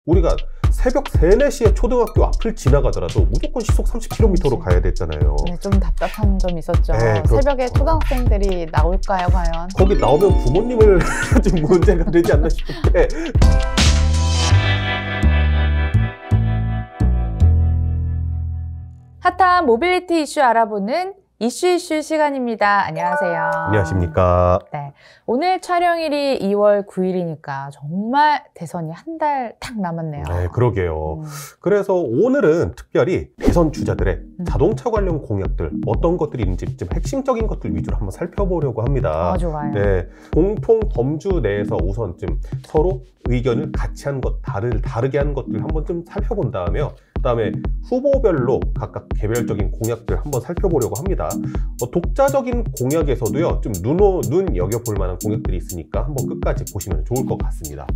우리가 새벽 3, 4시에 초등학교 앞을 지나가더라도 무조건 시속 30km로 가야 됐잖아요. 네, 좀 답답한 점 있었죠. 네, 새벽에 초등학생들이 나올까요, 과연? 거기 나오면 부모님을 좀 문제가 되지 않나 싶은데. 핫한 모빌리티 이슈 알아보는 이슈 시간입니다. 안녕하세요. 안녕하십니까. 네, 오늘 촬영일이 2월 9일이니까 정말 대선이 한 달 딱 남았네요. 네, 그러게요. 그래서 오늘은 특별히 대선 주자들의 자동차 관련 공약들 어떤 것들이 있는지 좀 핵심적인 것들 위주로 한번 살펴보려고 합니다. 좋아요. 네, 공통 범주 내에서 우선 좀 서로 의견을 같이 한 것, 다르게 한 것들 한번 좀 살펴본 다음에요. 그다음에 후보별로 각각 개별적인 공약들 한번 살펴보려고 합니다. 독자적인 공약에서도요, 좀 눈여겨볼 만한 공약들이 있으니까 한번 끝까지 보시면 좋을 것 같습니다.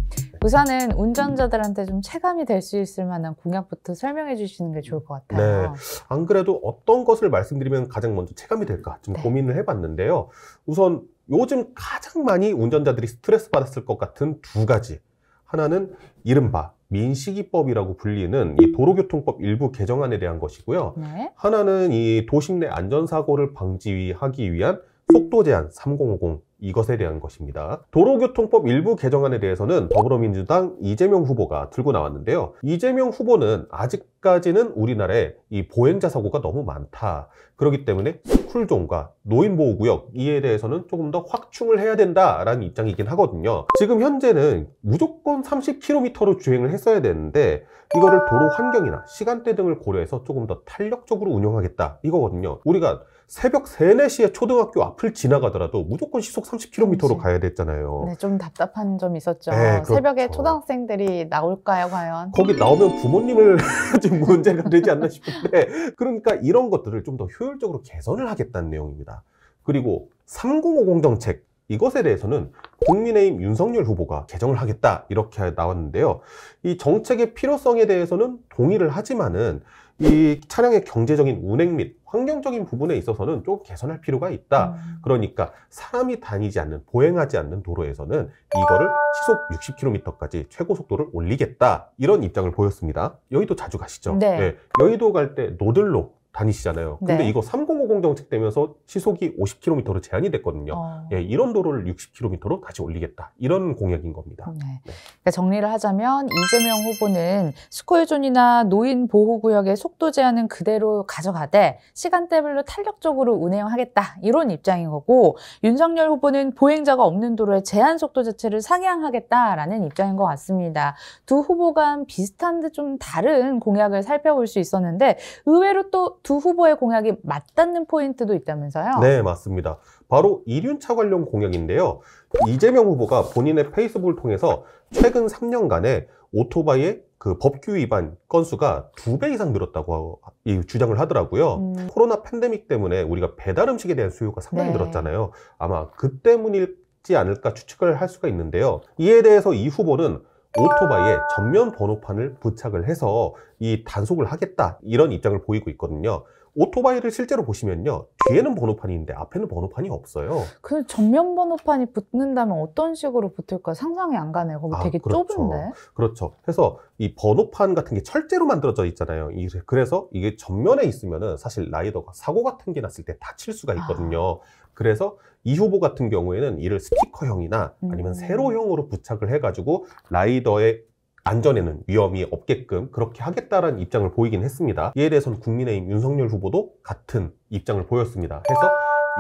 우선은 운전자들한테 좀 체감이 될 수 있을 만한 공약부터 설명해 주시는 게 좋을 것 같아요. 네, 안 그래도 어떤 것을 말씀드리면 가장 먼저 체감이 될까 좀 고민을 해봤는데요. 우선 요즘 가장 많이 운전자들이 스트레스 받았을 것 같은 두 가지. 하나는 이른바 민식이법이라고 불리는 이 도로교통법 일부 개정안에 대한 것이고요. 네. 하나는 이 도심 내 안전사고를 방지하기 위한 속도 제한 3050 이것에 대한 것입니다. 도로교통법 일부 개정안에 대해서는 더불어민주당 이재명 후보가 들고 나왔는데요. 이재명 후보는 아직까지는 우리나라에 이 보행자 사고가 너무 많다. 그렇기 때문에 스쿨존과 노인보호구역 이에 대해서는 조금 더 확충을 해야 된다라는 입장이긴 하거든요. 지금 현재는 무조건 30km로 주행을 했어야 되는데 이거를 도로 환경이나 시간대 등을 고려해서 조금 더 탄력적으로 운영하겠다 이거거든요. 우리가 새벽 3, 4시에 초등학교 앞을 지나가더라도 무조건 시속 30km로 가야 됐잖아요. 네, 좀 답답한 점 있었죠. 네, 그렇죠. 새벽에 초등학생들이 나올까요, 과연? 거기 나오면 부모님을 좀 문제가 되지 않나 싶은데, 그러니까 이런 것들을 좀 더 효율적으로 개선을 하겠다는 내용입니다. 그리고 3050 정책, 이것에 대해서는 국민의힘 윤석열 후보가 개정을 하겠다 이렇게 나왔는데요. 이 정책의 필요성에 대해서는 동의를 하지만은 이 차량의 경제적인 운행 및 환경적인 부분에 있어서는 조금 개선할 필요가 있다. 그러니까 사람이 다니지 않는, 보행하지 않는 도로에서는 이거를 시속 60km까지 최고 속도를 올리겠다. 이런 입장을 보였습니다. 여의도 자주 가시죠? 네. 네. 여의도 갈 때 노들로 다니시잖아요. 근데 네. 이거 3050 정책 되면서 시속이 50km로 제한이 됐거든요. 예, 이런 도로를 60km로 다시 올리겠다. 이런 공약인 겁니다. 네. 그러니까 정리를 하자면 이재명 후보는 스콜존이나 노인 보호구역의 속도 제한은 그대로 가져가되 시간대별로 탄력적으로 운행하겠다. 이런 입장인 거고, 윤석열 후보는 보행자가 없는 도로의 제한 속도 자체를 상향하겠다라는 입장인 것 같습니다. 두 후보 간 비슷한 듯 좀 다른 공약을 살펴볼 수 있었는데 의외로 또 두 후보의 공약이 맞닿는 포인트도 있다면서요? 네, 맞습니다. 바로 이륜차 관련 공약인데요. 이재명 후보가 본인의 페이스북을 통해서 최근 3년간에 오토바이의 그 법규 위반 건수가 2배 이상 늘었다고 주장을 하더라고요. 코로나 팬데믹 때문에 우리가 배달 음식에 대한 수요가 상당히 늘었잖아요. 아마 그 때문이지 않을까 추측을 할 수가 있는데요. 이에 대해서 이 후보는 오토바이에 전면 번호판을 부착을 해서 이 단속을 하겠다 이런 입장을 보이고 있거든요. 오토바이를 실제로 보시면요, 뒤에는 번호판이 있는데 앞에는 번호판이 없어요. 그 전면 번호판이 붙는다면 어떤 식으로 붙을까 상상이 안 가네요. 거기 되게 그렇죠. 좁은데. 그렇죠. 그래서 이 번호판 같은 게 철제로 만들어져 있잖아요. 그래서 이게 전면에 있으면은 사실 라이더가 사고 같은 게 났을 때 다칠 수가 있거든요. 그래서 이 후보 같은 경우에는 이를 스티커형이나 아니면 세로형으로 부착을 해가지고 라이더의 안전에는 위험이 없게끔 그렇게 하겠다라는 입장을 보이긴 했습니다. 이에 대해서는 국민의힘 윤석열 후보도 같은 입장을 보였습니다. 해서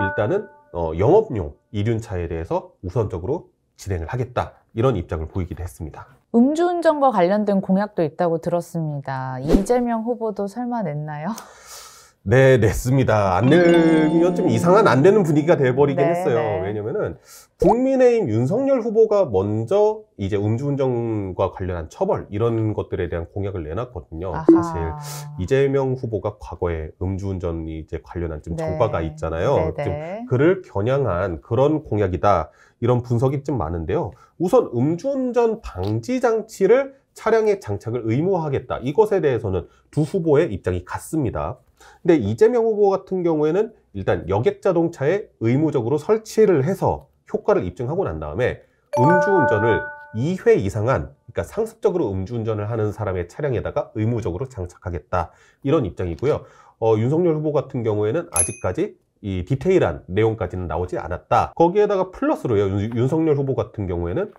일단은 영업용 이륜차에 대해서 우선적으로 진행을 하겠다 이런 입장을 보이기도 했습니다. 음주운전과 관련된 공약도 있다고 들었습니다. 이재명 후보도 설마 냈나요? 네, 냈습니다. 안 내면 좀 이상한 안 되는 분위기가 돼버리긴 했어요. 왜냐면은 국민의힘 윤석열 후보가 먼저 이제 음주운전과 관련한 처벌 이런 것들에 대한 공약을 내놨거든요. 사실 이재명 후보가 과거에 음주운전이 이제 관련한 좀 전과가 있잖아요. 좀 그를 겨냥한 그런 공약이다. 이런 분석이 좀 많은데요. 우선 음주운전 방지 장치를 차량에 장착을 의무화하겠다. 이것에 대해서는 두 후보의 입장이 같습니다. 근데 이재명 후보 같은 경우에는 일단 여객 자동차에 의무적으로 설치를 해서 효과를 입증하고 난 다음에 음주운전을 2회 이상한, 그러니까 상습적으로 음주운전을 하는 사람의 차량에다가 의무적으로 장착하겠다, 이런 입장이고요. 윤석열 후보 같은 경우에는 아직까지 이 디테일한 내용까지는 나오지 않았다. 거기에다가 플러스로요, 윤석열 후보 같은 경우에는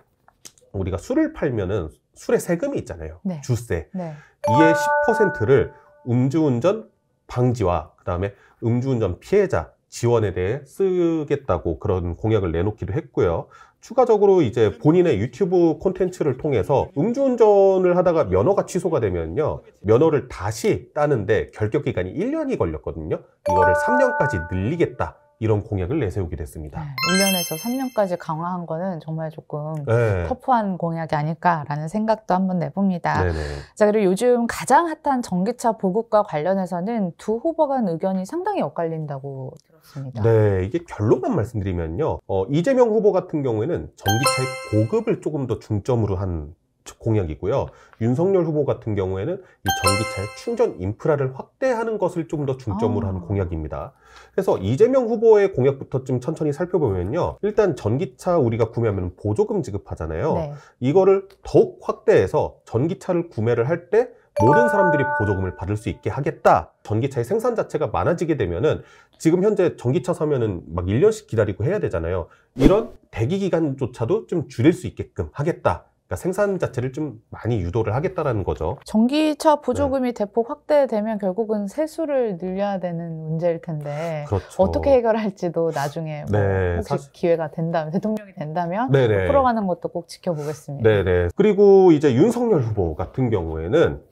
우리가 술을 팔면은 술에 세금이 있잖아요. 네. 주세. 네. 이의 10%를 음주운전 방지와 그 다음에 음주운전 피해자 지원에 대해 쓰겠다고 그런 공약을 내놓기도 했고요. 추가적으로 이제 본인의 유튜브 콘텐츠를 통해서 음주운전을 하다가 면허가 취소가 되면요, 면허를 다시 따는데 결격 기간이 1년이 걸렸거든요. 이거를 3년까지 늘리겠다, 이런 공약을 내세우게 됐습니다. 1년에서 3년까지 강화한 거는 정말 조금 네. 터프한 공약이 아닐까라는 생각도 한번 내봅니다. 네네. 자, 그리고 요즘 가장 핫한 전기차 보급과 관련해서는 두 후보 간 의견이 상당히 엇갈린다고 들었습니다. 네, 이게 결론만 말씀드리면요, 이재명 후보 같은 경우에는 전기차의 보급을 조금 더 중점으로 한 공약이고요. 윤석열 후보 같은 경우에는 이 전기차의 충전 인프라를 확대하는 것을 좀 더 중점으로 한 공약입니다. 그래서 이재명 후보의 공약부터 좀 천천히 살펴보면요, 일단 전기차 우리가 구매하면 보조금 지급하잖아요. 네. 이거를 더욱 확대해서 전기차를 구매를 할 때 모든 사람들이 보조금을 받을 수 있게 하겠다. 전기차의 생산 자체가 많아지게 되면은 지금 현재 전기차 사면은 막 1년씩 기다리고 해야 되잖아요. 이런 대기 기간조차도 좀 줄일 수 있게끔 하겠다. 그러니까 생산 자체를 좀 많이 유도를 하겠다라는 거죠. 전기차 보조금이 대폭 확대되면 결국은 세수를 늘려야 되는 문제일 텐데 그렇죠. 어떻게 해결할지도 나중에 뭐 네, 혹시 기회가 된다면, 대통령이 된다면 네네. 풀어가는 것도 꼭 지켜보겠습니다. 네네. 그리고 이제 윤석열 후보 같은 경우에는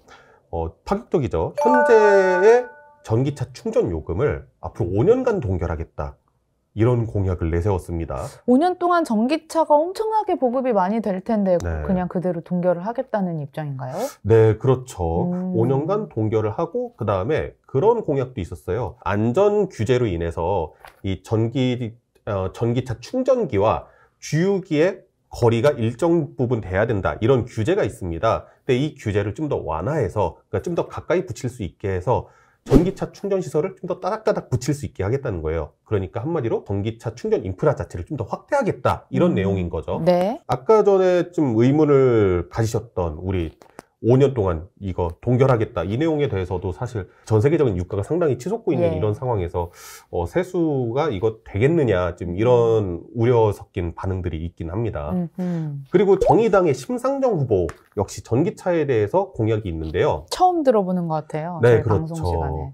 파격적이죠. 현재의 전기차 충전 요금을 앞으로 5년간 동결하겠다, 이런 공약을 내세웠습니다. 5년 동안 전기차가 엄청나게 보급이 많이 될 텐데 네. 그냥 그대로 동결을 하겠다는 입장인가요? 네, 그렇죠. 5년간 동결을 하고 그 다음에 그런 공약도 있었어요. 안전 규제로 인해서 이 전기차 충전기와 주유기의 거리가 일정 부분 돼야 된다, 이런 규제가 있습니다. 근데 이 규제를 좀 더 완화해서, 그러니까 좀 더 가까이 붙일 수 있게 해서 전기차 충전 시설을 좀 더 따닥따닥 붙일 수 있게 하겠다는 거예요. 그러니까 한마디로 전기차 충전 인프라 자체를 좀 더 확대하겠다, 이런 내용인 거죠. 네. 아까 전에 좀 의문을 가지셨던 우리 5년 동안 이거 동결하겠다, 이 내용에 대해서도 사실 전 세계적인 유가가 상당히 치솟고 있는 예. 이런 상황에서 세수가 이거 되겠느냐, 좀 이런 우려 섞인 반응들이 있긴 합니다. 그리고 정의당의 심상정 후보 역시 전기차에 대해서 공약이 있는데요. 처음 들어보는 것 같아요. 네, 저희 그렇죠. 방송 시간에.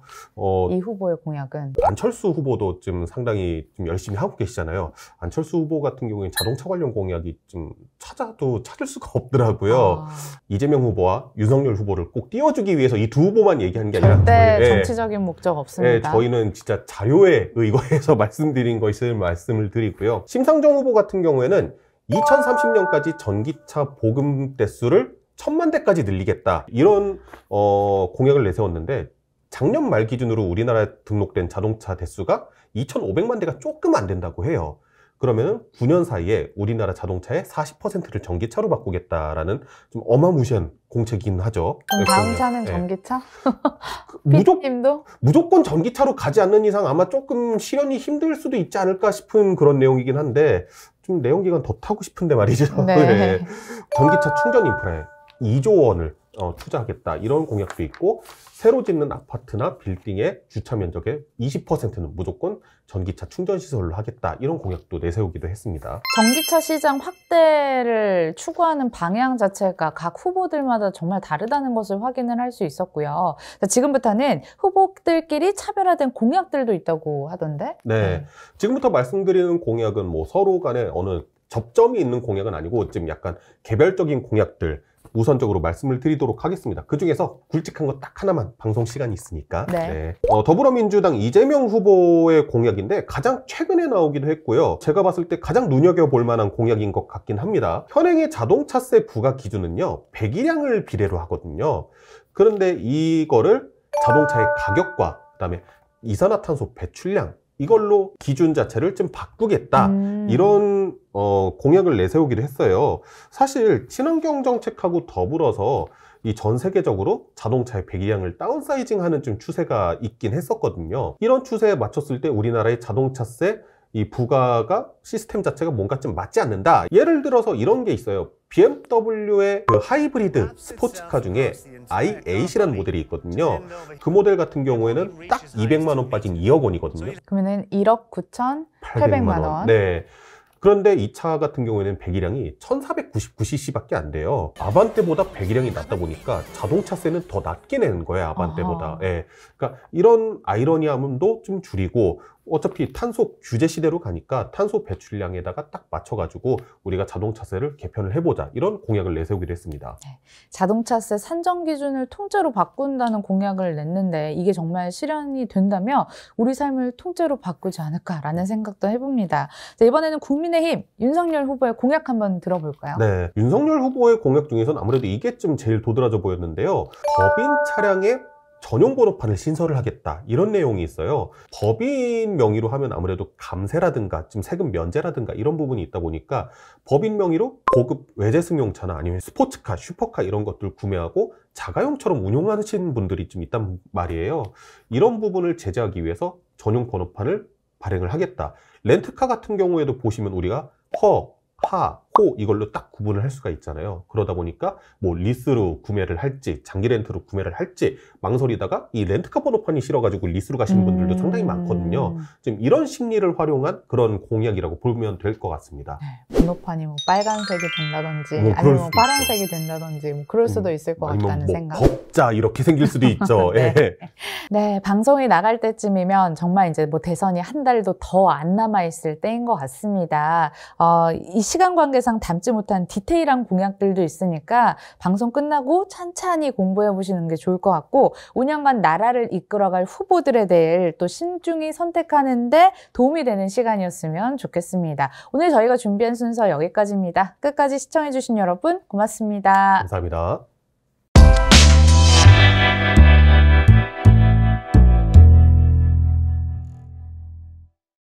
이 후보의 공약은 안철수 후보도 좀 상당히 좀 열심히 하고 계시잖아요. 안철수 후보 같은 경우에 자동차 관련 공약이 좀 찾아도 찾을 수가 없더라고요. 이재명 후보와 윤석열 후보를 꼭 띄워주기 위해서 이 두 후보만 얘기하는 게 아니라 절대 정치적인 목적 없습니다. 저희는 진짜 자료에 의거해서 말씀드린 것을 말씀을 드리고요. 심상정 후보 같은 경우에는 2030년까지 전기차 보급 대수를 1000만 대까지 늘리겠다, 이런 공약을 내세웠는데 작년 말 기준으로 우리나라에 등록된 자동차 대수가 2500만 대가 조금 안 된다고 해요. 그러면 9년 사이에 우리나라 자동차의 40%를 전기차로 바꾸겠다라는 좀 어마무시한 공책이긴 하죠. 그럼 다음 공약. 차는 네. 전기차? 무조건 PD님도? 전기차로 가지 않는 이상 아마 조금 실현이 힘들 수도 있지 않을까 싶은 그런 내용이긴 한데, 좀 내용 기간 더 타고 싶은데 말이죠. 네. 전기차 충전 인프라에 2조 원을 투자하겠다, 이런 공약도 있고, 새로 짓는 아파트나 빌딩의 주차 면적의 20%는 무조건 전기차 충전 시설로 하겠다, 이런 공약도 내세우기도 했습니다. 전기차 시장 확대를 추구하는 방향 자체가 각 후보들마다 정말 다르다는 것을 확인을 할 수 있었고요. 자, 지금부터는 후보들끼리 차별화된 공약들도 있다고 하던데? 네. 지금부터 말씀드리는 공약은 뭐 서로 간에 어느 접점이 있는 공약은 아니고 좀 약간 개별적인 공약들 우선적으로 말씀을 드리도록 하겠습니다. 그 중에서 굵직한 거 딱 하나만, 방송 시간이 있으니까. 네. 더불어민주당 이재명 후보의 공약인데 가장 최근에 나오기도 했고요. 제가 봤을 때 가장 눈여겨볼 만한 공약인 것 같긴 합니다. 현행의 자동차세 부과 기준은요, 배기량을 비례로 하거든요. 그런데 이거를 자동차의 가격과 그다음에 이산화탄소 배출량, 이걸로 기준 자체를 좀 바꾸겠다, 이런 공약을 내세우기로 했어요. 사실 친환경 정책하고 더불어서 이 전 세계적으로 자동차의 배기량을 다운사이징하는 좀 추세가 있긴 했었거든요. 이런 추세에 맞췄을 때 우리나라의 자동차세 이 부가가 시스템 자체가 뭔가 좀 맞지 않는다. 예를 들어서 이런 게 있어요. BMW의 그 하이브리드 스포츠카 중에 i8이라는 모델이 있거든요. 그 모델 같은 경우에는 딱 200만 원 빠진 2억 원이거든요. 그러면은 1억 9,800만 원. 네. 그런데 이 차 같은 경우에는 배기량이 1499cc밖에 안 돼요. 아반떼보다 배기량이 낮다 보니까 자동차세는 더 낮게 내는 거예요, 아반떼보다. 예. 그러니까 이런 아이러니함도 좀 줄이고, 어차피 탄소 규제 시대로 가니까 탄소 배출량에다가 딱 맞춰가지고 우리가 자동차세를 개편을 해보자, 이런 공약을 내세우기로 했습니다. 자동차세 산정 기준을 통째로 바꾼다는 공약을 냈는데 이게 정말 실현이 된다면 우리 삶을 통째로 바꾸지 않을까라는 생각도 해봅니다. 자, 이번에는 국민의힘 윤석열 후보의 공약 한번 들어볼까요? 네, 윤석열 후보의 공약 중에서는 아무래도 이게 좀 제일 도드라져 보였는데요. 법인 차량에 전용 번호판을 신설을 하겠다, 이런 내용이 있어요. 법인 명의로 하면 아무래도 감세라든가 좀 세금 면제라든가 이런 부분이 있다 보니까 법인 명의로 고급 외제 승용차나 아니면 스포츠카, 슈퍼카 이런 것들 구매하고 자가용처럼 운용하시는 분들이 좀 있단 말이에요. 이런 부분을 제재하기 위해서 전용 번호판을 발행을 하겠다. 렌트카 같은 경우에도 보시면 우리가 허, 하, 호 이걸로 딱 구분을 할 수가 있잖아요. 그러다 보니까 뭐 리스로 구매를 할지 장기 렌트로 구매를 할지 망설이다가 이 렌트카 번호판이 싫어가지고 리스로 가시는 분들도 상당히 많거든요. 지금 이런 심리를 활용한 그런 공약이라고 보면 될 것 같습니다. 번호판이 뭐 빨간색이 된다든지 뭐 아니면 그럴 수도 파란색이 된다든지 뭐 그럴 수도 있을 것 같다는 뭐 생각. 법자 이렇게 생길 수도 있죠. 네. 예. 네, 방송이 나갈 때쯤이면 정말 이제 뭐 대선이 한 달도 더 안 남아 있을 때인 것 같습니다. 이 시간 관계상 담지 못한 디테일한 공약들도 있으니까 방송 끝나고 찬찬히 공부해 보시는 게 좋을 것 같고 5년간 나라를 이끌어갈 후보들에 대해 또 신중히 선택하는데 도움이 되는 시간이었으면 좋겠습니다. 오늘 저희가 준비한 순서 여기까지입니다. 끝까지 시청해 주신 여러분 고맙습니다. 감사합니다.